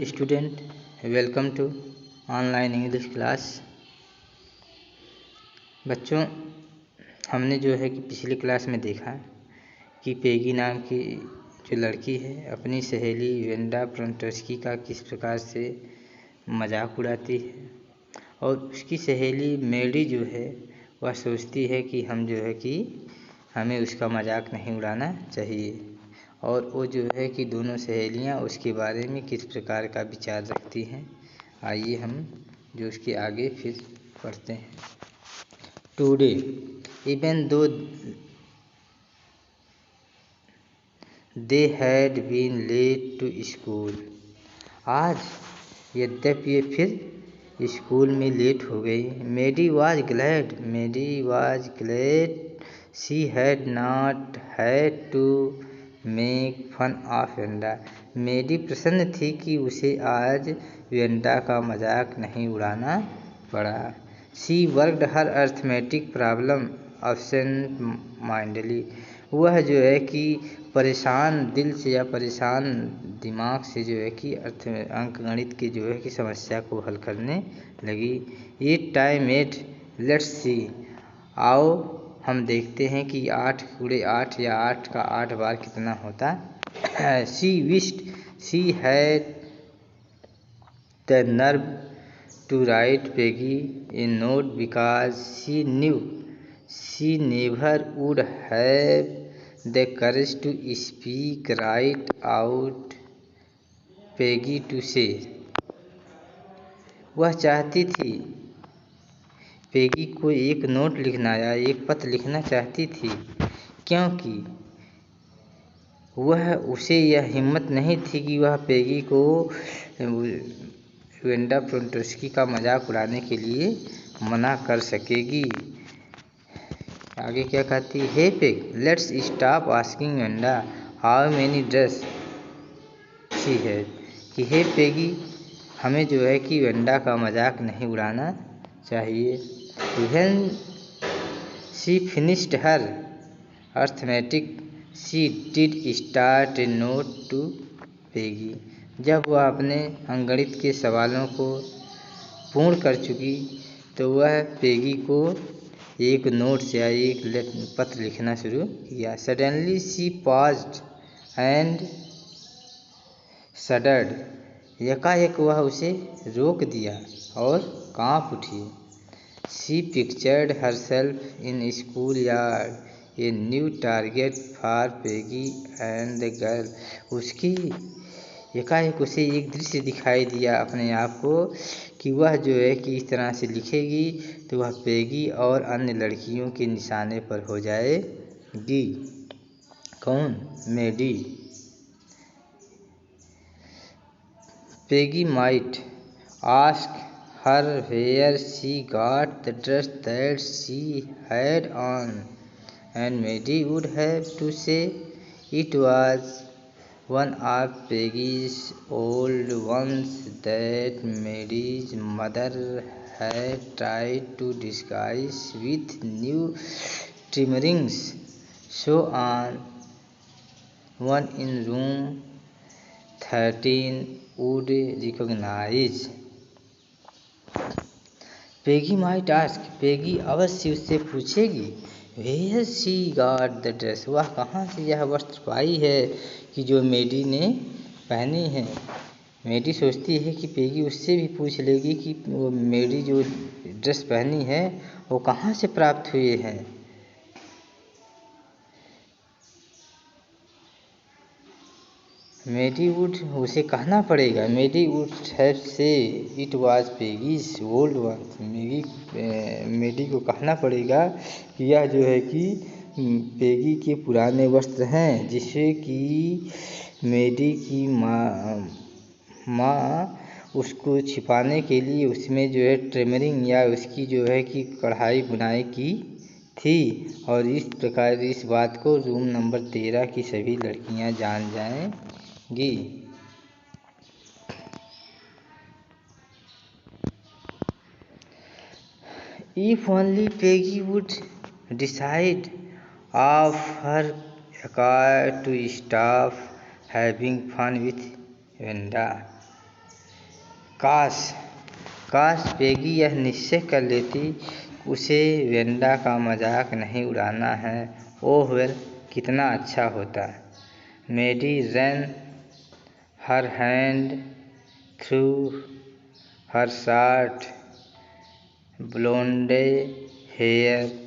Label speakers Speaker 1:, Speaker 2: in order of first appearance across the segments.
Speaker 1: Student, welcome to online English class. बच्चों, हमने जो है कि पिछली क्लास में देखा कि पेगी नाम की जो लड़की है अपनी सहेली वेंडा प्रोंटोस्की का किस प्रकार से मजाक उड़ाती है, और उसकी सहेली मेडी जो है वह सोचती है कि हम जो है कि हमें उसका मजाक नहीं उड़ाना चाहिए, और वो जो है कि दोनों सहेलियां उसके बारे में किस प्रकार का विचार रखती हैं। आइए हम जो उसके आगे फिर पढ़ते हैं। Today even though they had been late to school, आज यद्यपि ये फिर स्कूल में लेट हो गई। Maddie was glad she had not had to make fun of Wanda. Maddie प्रसन्न थी कि उसे आज वेंडा का मजाक नहीं उड़ाना पड़ा। She worked her arithmetic problem absent माइंडली, वह जो है कि परेशान दिल से या परेशान दिमाग से जो है कि अंकगणित की जो है कि समस्या को हल करने लगी। ये टाइम एट, लेट्स सी, आओ हम देखते हैं कि 8 गुणे 8 या 8 का 8 बार कितना होता है। She wished she had the nerve to write Peggy a note because she knew she never would have the courage to speak right out Peggy to say. वह चाहती थी पेगी को एक नोट लिखना या एक पत्र लिखना चाहती थी, क्योंकि वह उसे यह हिम्मत नहीं थी कि वह पेगी को वेंडा प्रोंटोस्की का मजाक उड़ाने के लिए मना कर सकेगी। आगे क्या कहती है? Hey Peg, let's stop asking Wanda how many dress she had, कि हे पेगी, हमें जो है कि वेंडा का मजाक नहीं उड़ाना चाहिए। When she finished her arithmetic she did start a note to Peggy, जब वह अपने अंकगणित के सवालों को पूर्ण कर चुकी तो वह पेगी को एक नोट या एक पत्र लिखना शुरू किया। Suddenly she paused and shuddered, एकाएक वह उसे रोक दिया और कांप उठी। She pictured herself in school yard, a new target for Peggy and the girl, उसकी एकाएक उसे एक दृश्य दिखाई दिया अपने आप को कि वह जो है कि इस तरह से लिखेगी तो वह पेगी और अन्य लड़कियों के निशाने पर हो जाएगी। कौन? Maddie. Peggy might ask her where she got the dress that she had on, and Maddie would have to say it was one of Peggy's old ones that Mary's mother had tried to disguise with new trimmings. So on one in room 13 would recognize. Peggy might ask, Peggy अवश्य उससे पूछेगी, Where she got the dress, वह कहाँ से यह वस्त्र पाई है कि जो मेडी ने पहनी है। मेडी सोचती है कि पेगी उससे भी पूछ लेगी कि वो मेडी जो ड्रेस पहनी है वो कहाँ से प्राप्त हुए हैं। मेडी वुड, उसे कहना पड़ेगा, मेडी वुड हैव से इट वाज पेगीज ओल्ड वन, मेडी को कहना पड़ेगा कि यह जो है कि पेगी के पुराने वस्त्र हैं, जिससे कि मेडी की माँ उसको छिपाने के लिए उसमें जो है ट्रिमरिंग या उसकी जो है कि कढ़ाई बुनाई की थी, और इस प्रकार इस बात को रूम नंबर 13 की सभी लड़कियां जान जाएंगी। If only Peggy would decide of her accord to stop having fun with Wenda. काश पेगी यह निश्चय कर लेती उसे वेंडा का मजाक नहीं उड़ाना है। ओह वेल, कितना अच्छा होता। Maddie ran her hand through her short blonde hair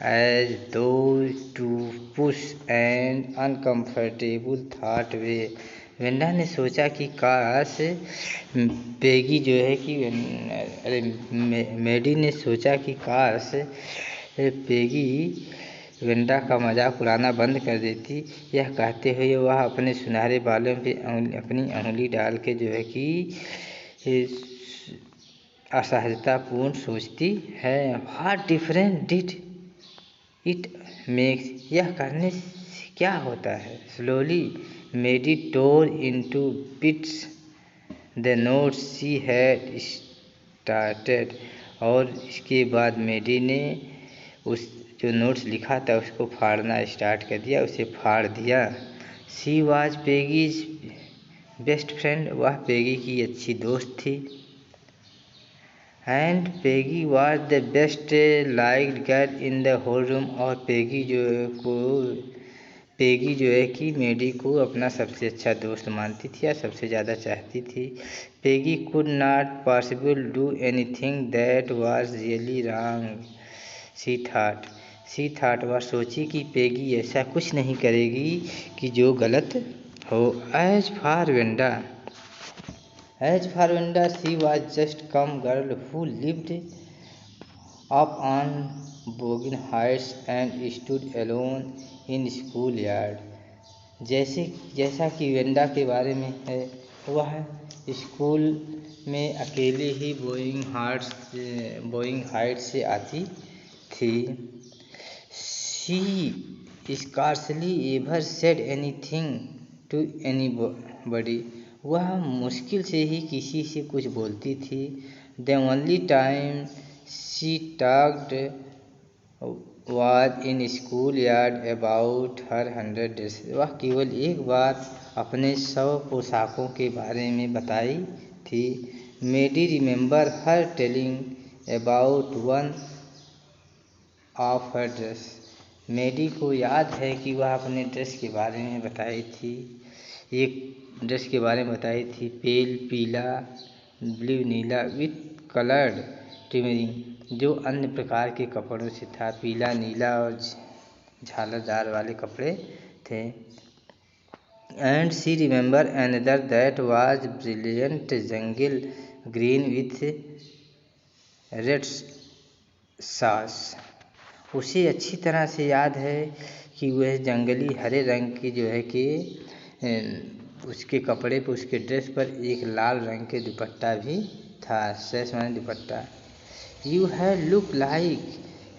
Speaker 1: as though to push an uncomfortable thought away। Wanda ने सोचा कि काश पेगी जो है कि मैडी ने सोचा कि काश पेगी वेंडा का मजाक उड़ाना बंद कर देती। यह कहते हुए वह अपने सुनहरे बालों पे अपनी अंगुली डाल के जो है कि असहजतापूर्ण सोचती है। What difference did it makes, यह करने से क्या होता है। Slowly Maddie tore into bits the notes she had started, और इसके बाद मैडी ने उस जो नोट्स लिखा था उसको फाड़ना स्टार्ट कर दिया, उसे फाड़ दिया। She was Peggy's best friend, वह पेगी की अच्छी दोस्त थी। And Peggy was the best liked girl in the whole room, और पेगी जो है कि मैडी को अपना सबसे अच्छा दोस्त मानती थी या सबसे ज़्यादा चाहती थी। Peggy could not possibly do anything that was really wrong she thought, वह सोची कि पेगी ऐसा कुछ नहीं करेगी कि जो गलत हो। As for Wanda, she was just come girl who lived up on Bogan Heights and stood alone in schoolyard। जैसा कि वेंडा के बारे में है, वह स्कूल में अकेले ही बोइंग हाइट्स से आती थी। She scarcely ever said anything to anybody, वह मुश्किल से ही किसी से कुछ बोलती थी। The only time she talked was in schoolyard about her 100 dresses, वह केवल एक बार अपने 100 पोशाकों के बारे में बताई थी। Maddy remember her telling about one of her dress, Maddy को याद है कि वह अपने ड्रेस के बारे में बताई थी, एक ड्रेस के बारे में बताई थी, पेल पीला blue Neela with coloured trimming, जो अन्य प्रकार के कपड़ों से था, पीला नीला और झालरदार वाले कपड़े थे। And she remember another that was brilliant jungle green with red sauce, उसे अच्छी तरह से याद है कि वह जंगली हरे रंग की जो है कि उसके कपड़े पर, उसके ड्रेस पर एक लाल रंग के दुपट्टा भी था, सैश माने दुपट्टा। You have look like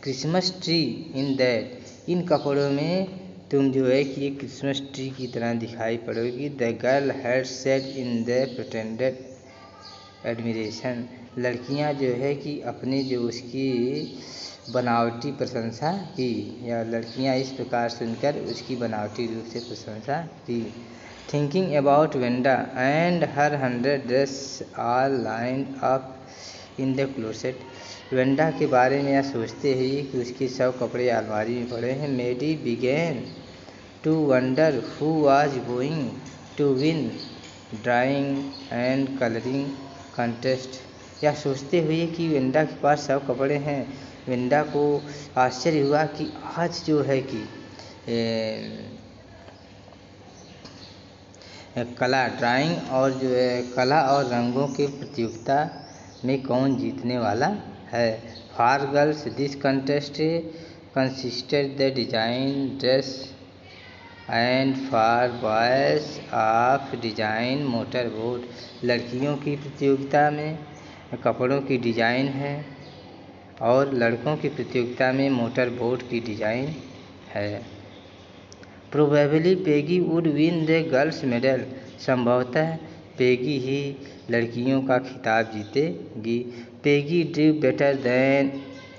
Speaker 1: Christmas tree in that, इन कपड़ों में तुम जो है कि एक क्रिसमस ट्री की तरह दिखाई पड़ोगी। The girl had said in the pretended admiration, लड़कियां जो है कि अपनी जो उसकी बनावटी प्रशंसा की, या लड़कियां इस प्रकार सुनकर उसकी बनावटी रूप से प्रशंसा की। Thinking about Wanda and her 100 dress all lined up in the closet, Wanda के बारे में यह सोचते हुए कि उसके 100 कपड़े अलमारी में पड़े हैं। Maddy began to wonder who was going to win drawing and colouring contest, यह सोचते हुए कि वेंडा के पास 100 कपड़े हैं, वेंडा को आश्चर्य हुआ कि आज जो है कि कला ड्राइंग और जो है कला और रंगों के प्रतियोगिता में कौन जीतने वाला है। For girls this contest consisted the design dress and for boys of design motor boat, लड़कियों की प्रतियोगिता में कपड़ों की डिजाइन है और लड़कों की प्रतियोगिता में मोटर बोट की डिजाइन है। Probably Peggy would win the girls medal, संभवतः पेगी ही लड़कियों का खिताब जीतेगी। Peggy Drew better than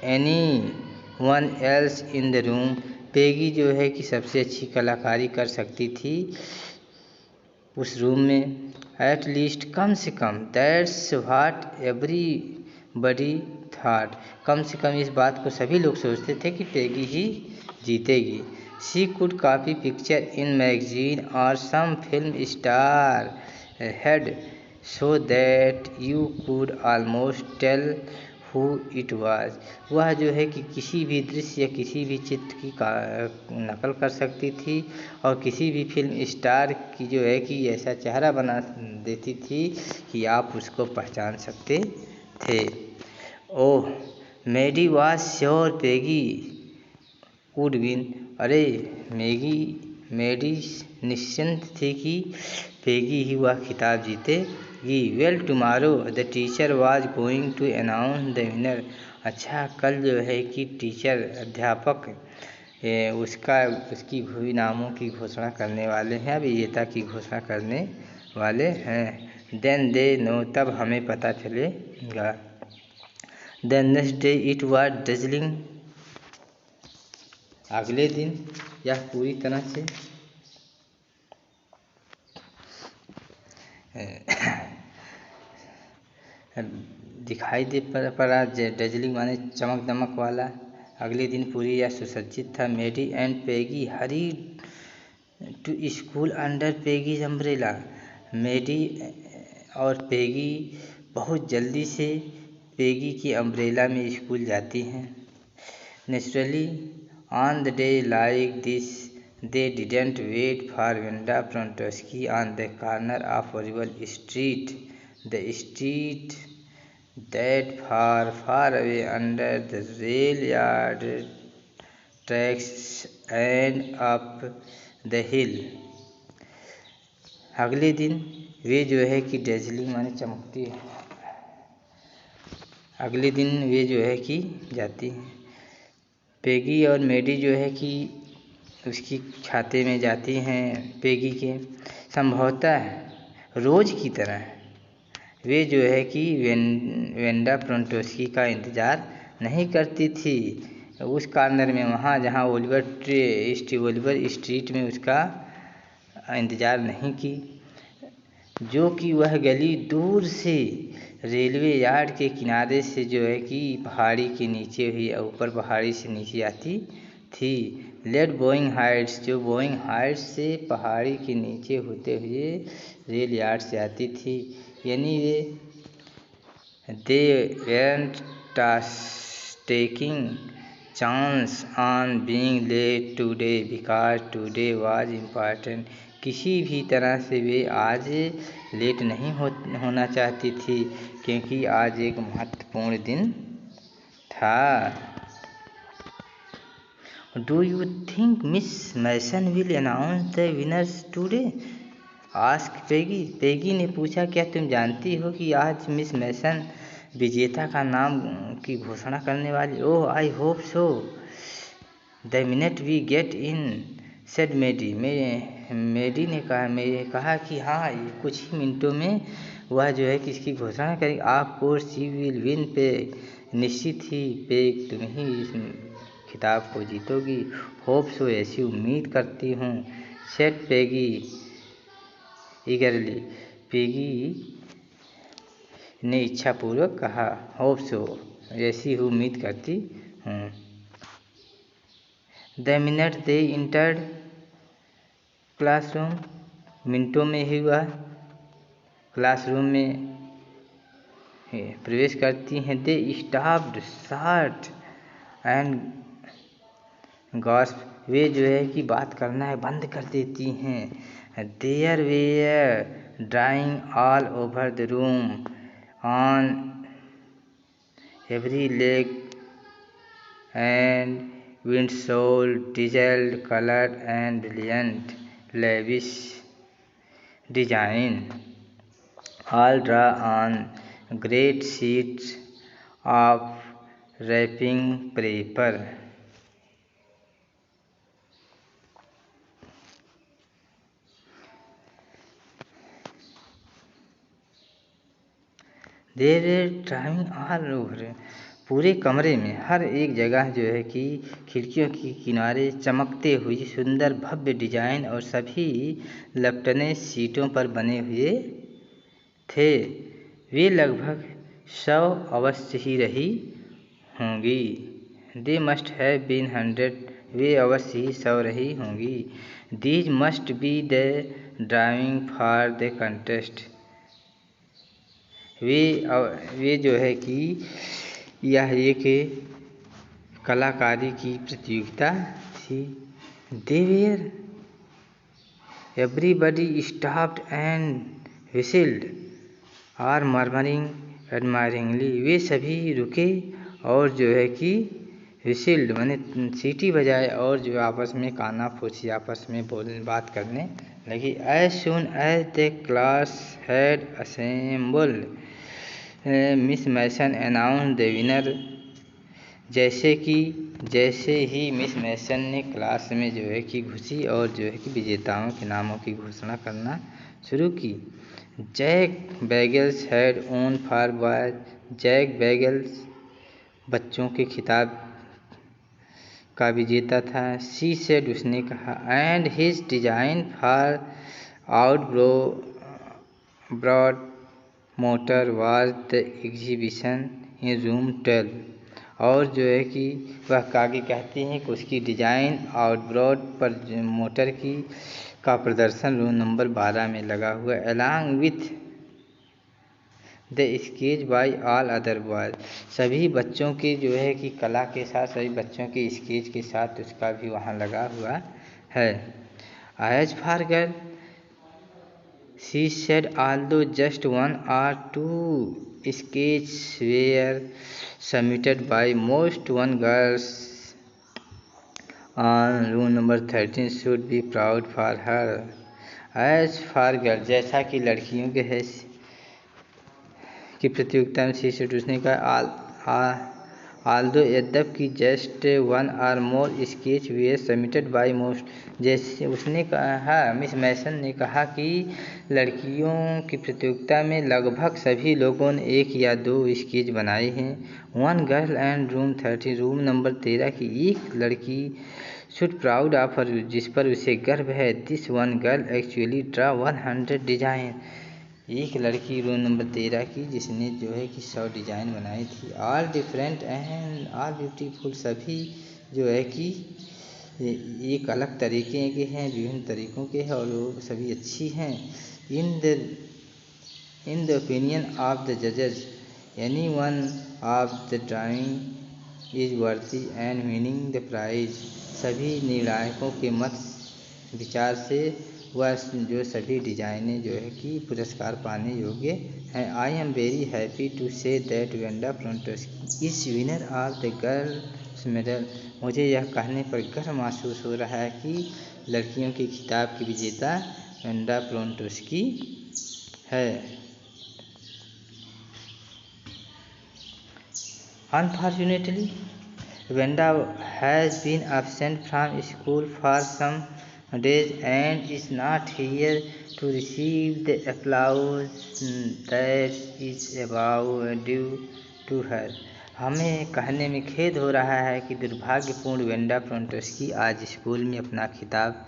Speaker 1: any one else in the room, Peggy जो है कि सबसे अच्छी कलाकारी कर सकती थी उस रूम में। एट लीस्ट कम से कम, दैट्स व्हाट एवरीबडी थॉट, कम से कम इस बात को सभी लोग सोचते थे कि पेगी ही जीतेगी। She could copy picture in magazine और some film star had so that you could almost tell who it was, वह जो है कि किसी भी दृश्य या किसी भी चित्र की नकल कर सकती थी और किसी भी फिल्म स्टार की जो है कि ऐसा चेहरा बना देती थी कि आप उसको पहचान सकते थे। Oh Maddy was sure Peggy would win, अरे मेडी निश्चिंत थी कि पेगी ही वह खिताब जीतेगी। Well tomorrow the teacher was going to announce the winner, अच्छा कल जो है कि टीचर अध्यापक उसकी हुई नामों की घोषणा करने वाले हैं, विजेता की घोषणा करने वाले हैं। देन दे नो, तब हमें पता चलेगा। The next day it was dazzling, अगले दिन यह पूरी तरह से दिखाई दे पड़ा, डजलिंग माने चमक दमक वाला। अगले दिन पूरी यह सुसज्जित था। Maddy and Peggy hurry to school under Peggy's umbrella, Maddy और पेगी बहुत जल्दी से पेगी की अम्ब्रेला में स्कूल जाती हैं। Naturally on the day like this they didn't wait for Wanda Prontowski on the corner of Oriole Street, the street that far away under the rail yard tracks and up the hill। अगले दिन वे जो है कि dazzling माने चमकती है, अगले दिन वे जो है कि जाती हैं। पेगी और मेडी जो है कि उसकी छाते में जाती हैं पेगी के, संभवतः रोज की तरह वे जो है कि वेंडा प्रोंटोस्की का इंतज़ार नहीं करती थी उस कॉर्नर में, वहाँ जहाँ ओलिवर स्ट्रीट में उसका इंतज़ार नहीं की, जो कि वह गली दूर से रेलवे यार्ड के किनारे से जो है कि पहाड़ी के नीचे हुई ऊपर पहाड़ी से नीचे आती थी। लेट बोइंग हाइट्स, जो बोइंग हाइट्स से पहाड़ी के नीचे होते हुए रेल यार्ड से आती थी, यानी they went taking chance on being late today because today was important, किसी भी तरह से वे आज लेट नहीं होना चाहती थी क्योंकि आज एक महत्वपूर्ण दिन था। Do you think Miss Mason will announce the winners today, ask Peggy, Peggy ने पूछा, क्या तुम जानती हो कि आज मिस मैसन विजेता का नाम की घोषणा करने वाली। Oh I hope so the minute we get in, said Maddy, Maddy ने कहा कि हाँ कुछ ही मिनटों में वह जो है कि इसकी घोषणा करेगी। Of course she will win, पे निश्चित ही पेग तुम ही इस खिताब को जीतोगी। होप सो, ऐसी उम्मीद करती हूँ, सेड पेगी ईगरली, पेगी ने इच्छापूर्वक कहा। होप सो, ऐसी ही उम्मीद करती हूँ। The minute they entered classroom, मिनटों में ही वह क्लासरूम में प्रवेश करती हैं। दे स्टॉप्ड शॉर्ट एंड गॉस्प, वे जो है कि बात करना है बंद कर देती हैं। There were drawing all over the room on every leg and windowsill dazzled colour and brilliant lavish design all draw on great sheets of wrapping paper। They were drawing all over, पूरे कमरे में हर एक जगह जो है कि खिड़कियों के किनारे चमकते हुए सुंदर भव्य डिजाइन और सभी लपटने सीटों पर बने हुए थे वे लगभग 100 अवश्य ही रही होंगी। दे मस्ट हैव बीन 100 वे अवश्य ही 100 रही होंगी। These must be the drawing for the contest वे जो है कि यह एक कलाकारी की प्रतियोगिता थी। They were everybody stopped and whistled or murmuring admiringly वे सभी रुके और जो है कि विसिल्ड माने सीटी बजाए और जो आपस में काना फूसी आपस में बात करने लगी। As soon as the class had assembled Miss Mason announce the winner जैसे ही मिस मैसन ने क्लास में जो है कि घुसी और जो है कि विजेताओं के नामों की घोषणा करना शुरू की। Jack Bagels had won for boys Jack Bagels बच्चों के खिताब का विजेता था। शी सेड उसने कहा and his design for broad motor was the exhibition in room 12 और जो है कि वह आगे कहती हैं कि उसकी डिजाइन आउटब्रॉड पर मोटर की का प्रदर्शन रूम नंबर 12 में लगा हुआ along with the sketch by all other boys सभी बच्चों के जो है कि कला के साथ सभी बच्चों के स्केच के साथ उसका भी वहाँ लगा हुआ है। As for girl she said although just 1 or 2 sketches were submitted by most one girls on room number 13 should be proud for her. As for girls जैसा कि लड़कियों के है की प्रतियोगिता में शी सेड उसने कहा although यद्यपि just 1 or more sketch were submitted by most जैसे उसने कहा मिस मैसन ने कहा कि लड़कियों की प्रतियोगिता में लगभग सभी लोगों ने 1 या 2 स्केच बनाए हैं। 1 girl and room 13 room number 13 की एक लड़की शुड प्राउड ऑफ हर जिस पर उसे गर्व है। This 1 girl actually draw 100 design एक लड़की रूम नंबर 13 की जिसने जो है कि 100 डिजाइन बनाई थी। All different and all beautiful सभी जो है कि एक अलग तरीके के हैं विभिन्न तरीक़ों के हैं और वो सभी अच्छी हैं। In the opinion of the जजेस any one of the drawing is worthy and winning the prize सभी निर्णायकों के मत विचार से वह जो सभी डिजाइनें जो है कि पुरस्कार पाने योग्य हैं। I am very happy to say that Wanda Prontoski is winner of the girls medal मुझे यह कहने पर गर्व महसूस हो रहा है कि लड़कियों के खिताब की विजेता वेंडा प्रोंटोस्की है। Unfortunately Wanda has been absent from school for some days and is not here to receive the applause that is about due to her. हमें कहने में खेद हो रहा है कि दुर्भाग्यपूर्ण वेंडा प्रोंटोस्की आज स्कूल में अपना खिताब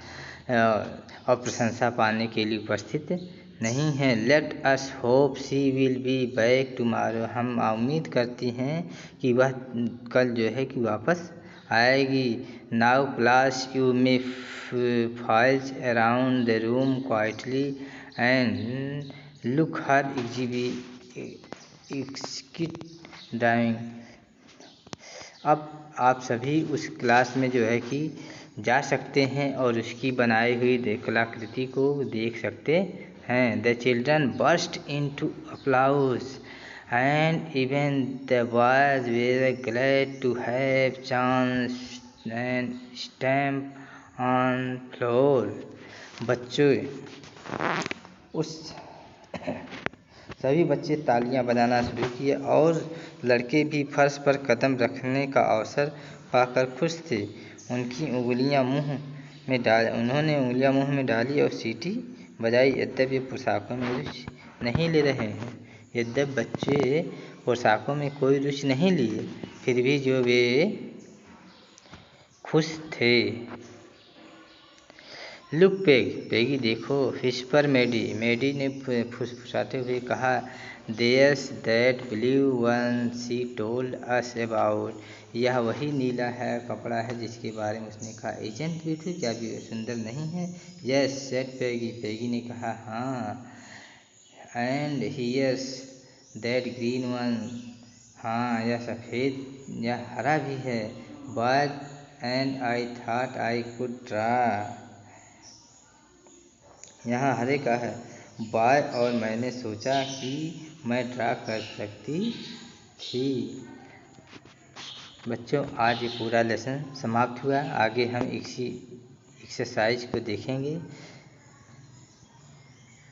Speaker 1: और प्रशंसा पाने के लिए उपस्थित नहीं है। Let us hope she will be back tomorrow हम उम्मीद करती हैं कि वह कल जो है कि वापस आएगी। Now class you may files around the room quietly and look her exquisite drawing अब आप सभी उस क्लास में जो है कि जा सकते हैं और उसकी बनाई हुई कलाकृति को देख सकते हैं। The children burst into applause and even the boys were glad to have chance and stamp on floor बच्चों सभी बच्चे तालियां बजाना शुरू किए और लड़के भी फर्श पर कदम रखने का अवसर पाकर खुश थे। उन्होंने उंगलियां मुंह में डाली और सीटी बजाई। यद्यपि पोशाकों में रुचि नहीं ले रहे हैं यद्यपि बच्चे पोशाकों में कोई रुचि नहीं लिए फिर भी जो वे खुश थे। लुक पेगी देखो, विस्पर मेडी ने फुसफुसाते हुए कहा, there's that blue one she told us about. यह वही नीला है कपड़ा है जिसके बारे में उसने कहा। एजेंट ब्यूटीफुल, क्या भी सुंदर नहीं है? यस सेड पेगी ने कहा, हाँ। And here's that green one, हाँ यह सफ़ेद यह हरा भी है। But and I thought I could draw, यहाँ हरे का है। बाय, और मैंने सोचा कि मैं ड्रा कर सकती थी। बच्चों, आज ये पूरा लेसन समाप्त हुआ। आगे हम इसी एक्सरसाइज को देखेंगे।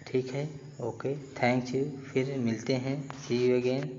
Speaker 1: ठीक है, ओके, थैंक यू। फिर मिलते हैं, सी यू अगेन।